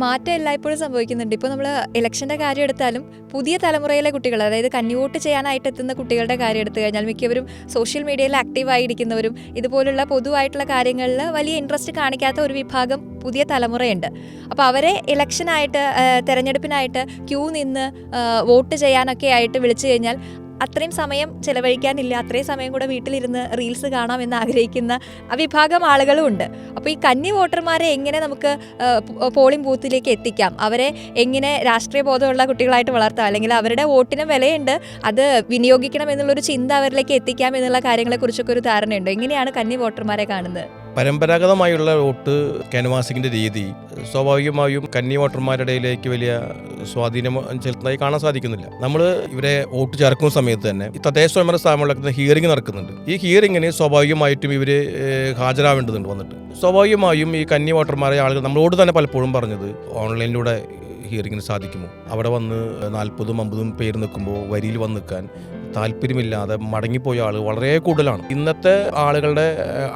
മാറ്റം എല്ലായ്പ്പോഴും സംഭവിക്കുന്നുണ്ട്. ഇപ്പോൾ നമ്മൾ ഇലക്ഷൻ്റെ കാര്യം എടുത്താലും പുതിയ തലമുറയിലെ കുട്ടികൾ, അതായത് കന്നിവോട്ട് ചെയ്യാനായിട്ട് എത്തുന്ന കുട്ടികളുടെ കാര്യം എടുത്തു കഴിഞ്ഞാൽ മിക്കവരും സോഷ്യൽ മീഡിയയിൽ ആക്റ്റീവായിരിക്കുന്നവരും ഇതുപോലുള്ള പൊതുവായിട്ടുള്ള കാര്യങ്ങളിൽ വലിയ ഇൻട്രസ്റ്റ് കാണിക്കാത്ത ഒരു വിഭാഗം പുതിയ തലമുറയുണ്ട്. അപ്പോൾ അവരെ ഇലക്ഷനായിട്ട് തെരഞ്ഞെടുപ്പിനായിട്ട് ക്യൂ നിന്ന് വോട്ട് ചെയ്യാനൊക്കെ ആയിട്ട് വിളിച്ചു കഴിഞ്ഞാൽ അത്രയും സമയം ചിലവഴിക്കാനില്ല, അത്രയും സമയം കൂടെ വീട്ടിലിരുന്ന് റീൽസ് കാണാമെന്ന് ആഗ്രഹിക്കുന്ന ആ വിഭാഗം ആളുകളും ഉണ്ട്. അപ്പോൾ ഈ കന്നി വോട്ടർമാരെ എങ്ങനെ നമുക്ക് പോളിംഗ് ബൂത്തിലേക്ക് എത്തിക്കാം, അവരെ എങ്ങനെ രാഷ്ട്രീയ ബോധമുള്ള കുട്ടികളായിട്ട് വളർത്താം, അല്ലെങ്കിൽ അവരുടെ വോട്ടിനും വിലയുണ്ട്, അത് വിനിയോഗിക്കണം എന്നുള്ളൊരു ചിന്ത അവരിലേക്ക് എത്തിക്കാം എന്നുള്ള കാര്യങ്ങളെക്കുറിച്ചൊക്കെ ഒരു ധാരണയുണ്ട്. എങ്ങനെയാണ് കന്നി വോട്ടർമാരെ കാണുന്നത്? പരമ്പരാഗതമായുള്ള വോട്ട് ക്യാൻവാസിങ്ങിൻ്റെ രീതി സ്വാഭാവികമായും കന്നി വോട്ടർമാരുടെ ഇടയിലേക്ക് വലിയ സ്വാധീനം ചെലുത്തുന്നതായി കാണാൻ സാധിക്കുന്നില്ല. നമ്മൾ ഇവരെ വോട്ട് ചേർക്കുന്ന സമയത്ത് തന്നെ ഈ തദ്ദേശ സ്വയംഭരണ സ്ഥാപനങ്ങളിലൊക്കെ ഹിയറിംഗ് നടക്കുന്നുണ്ട്. ഈ ഹിയറിങ്ങിന് സ്വാഭാവികമായിട്ടും ഇവർ ഹാജരാവേണ്ടതുണ്ട്. വന്നിട്ട് സ്വാഭാവികമായും ഈ കന്നി വോട്ടർമാരെ ആളുകൾ നമ്മളോട് തന്നെ പലപ്പോഴും പറഞ്ഞത് ഓൺലൈനിലൂടെ ഹിയറിങ്ങിന് സാധിക്കുമോ, അവിടെ വന്ന് 40-50 പേര് നിൽക്കുമ്പോൾ വരിയിൽ വന്ന് നിൽക്കാൻ താല്പര്യമില്ലാതെ മടങ്ങിപ്പോയ ആൾ വളരെ കൂടുതലാണ്. ഇന്നത്തെ ആളുകളുടെ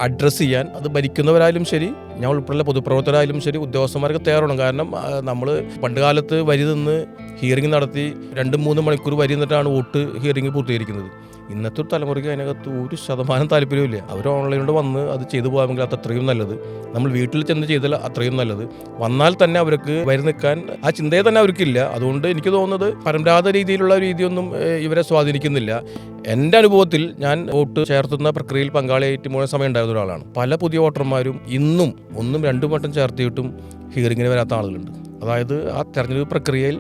അഡ്രസ്സ് ചെയ്യാൻ അത് ഭരിക്കുന്നവരായാലും ശരി, ഞാൻ ഉൾപ്പെടെയുള്ള പൊതുപ്രവർത്തകരായാലും ശരി, ഉദ്യോഗസ്ഥന്മാർക്ക് തയ്യാറാണ്. കാരണം നമ്മൾ പണ്ട് കാലത്ത് വരി നിന്ന് ഹിയറിംഗ് നടത്തി 2-3 മണിക്കൂർ വരി നിന്നിട്ടാണ് വോട്ട് ഹിയറിംഗ് പൂർത്തീകരിക്കുന്നത്. ഇന്നത്തെ ഒരു തലമുറയ്ക്ക് അതിനകത്ത് 1% താല്പര്യമില്ല. അവർ ഓൺലൈനിലൂടെ വന്ന് അത് ചെയ്തു പോകാമെങ്കിൽ അത് അത്രയും നല്ലത്. നമ്മൾ വീട്ടിൽ ചെന്ന് ചെയ്താൽ അത്രയും നല്ലത്. വന്നാൽ തന്നെ അവർക്ക് വരി നിൽക്കാൻ ആ ചിന്തയെ തന്നെ അവർക്കില്ല. അതുകൊണ്ട് എനിക്ക് തോന്നുന്നത് പരമ്പരാഗത രീതിയിലുള്ള രീതിയൊന്നും ഇവരെ സ്വാധീനിക്കുന്നില്ല. എൻ്റെ അനുഭവത്തിൽ ഞാൻ വോട്ട് ചേർത്തുന്ന പ്രക്രിയയിൽ പങ്കാളിയായിട്ട് മുഴുവൻ സമയം ഉണ്ടായിരുന്ന ഒരാളാണ്. പല പുതിയ വോട്ടർമാരും ഇന്നും 1-2 വട്ടം ചേർത്തിയിട്ടും ഹിയറിങ്ങിന് വരാത്ത ആളുകളുണ്ട്. അതായത് ആ തെരഞ്ഞെടുപ്പ് പ്രക്രിയയിൽ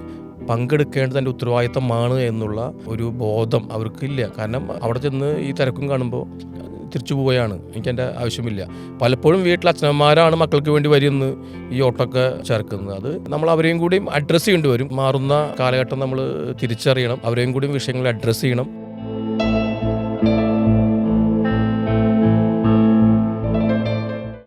പങ്കെടുക്കേണ്ടത് എൻ്റെ ഉത്തരവാദിത്തമാണ് എന്നുള്ള ഒരു ബോധം അവർക്കില്ല. കാരണം അവിടെ ചെന്ന് ഈ തിരക്കും കാണുമ്പോൾ തിരിച്ചു പോവുകയാണ്, എനിക്കെൻ്റെ ആവശ്യമില്ല. പലപ്പോഴും വീട്ടിൽ അച്ഛനമ്മമാരാണ് മക്കൾക്ക് വേണ്ടി വരുന്നത് ഈ വോട്ടൊക്കെ ചേർക്കുന്നത്. അത് നമ്മൾ അവരെയും കൂടിയും അഡ്രസ്സ് ചെയ്യേണ്ടി വരും. മാറുന്ന കാലഘട്ടം നമ്മൾ തിരിച്ചറിയണം, അവരെയും കൂടിയും വിഷയങ്ങൾ അഡ്രസ്സ് ചെയ്യണം.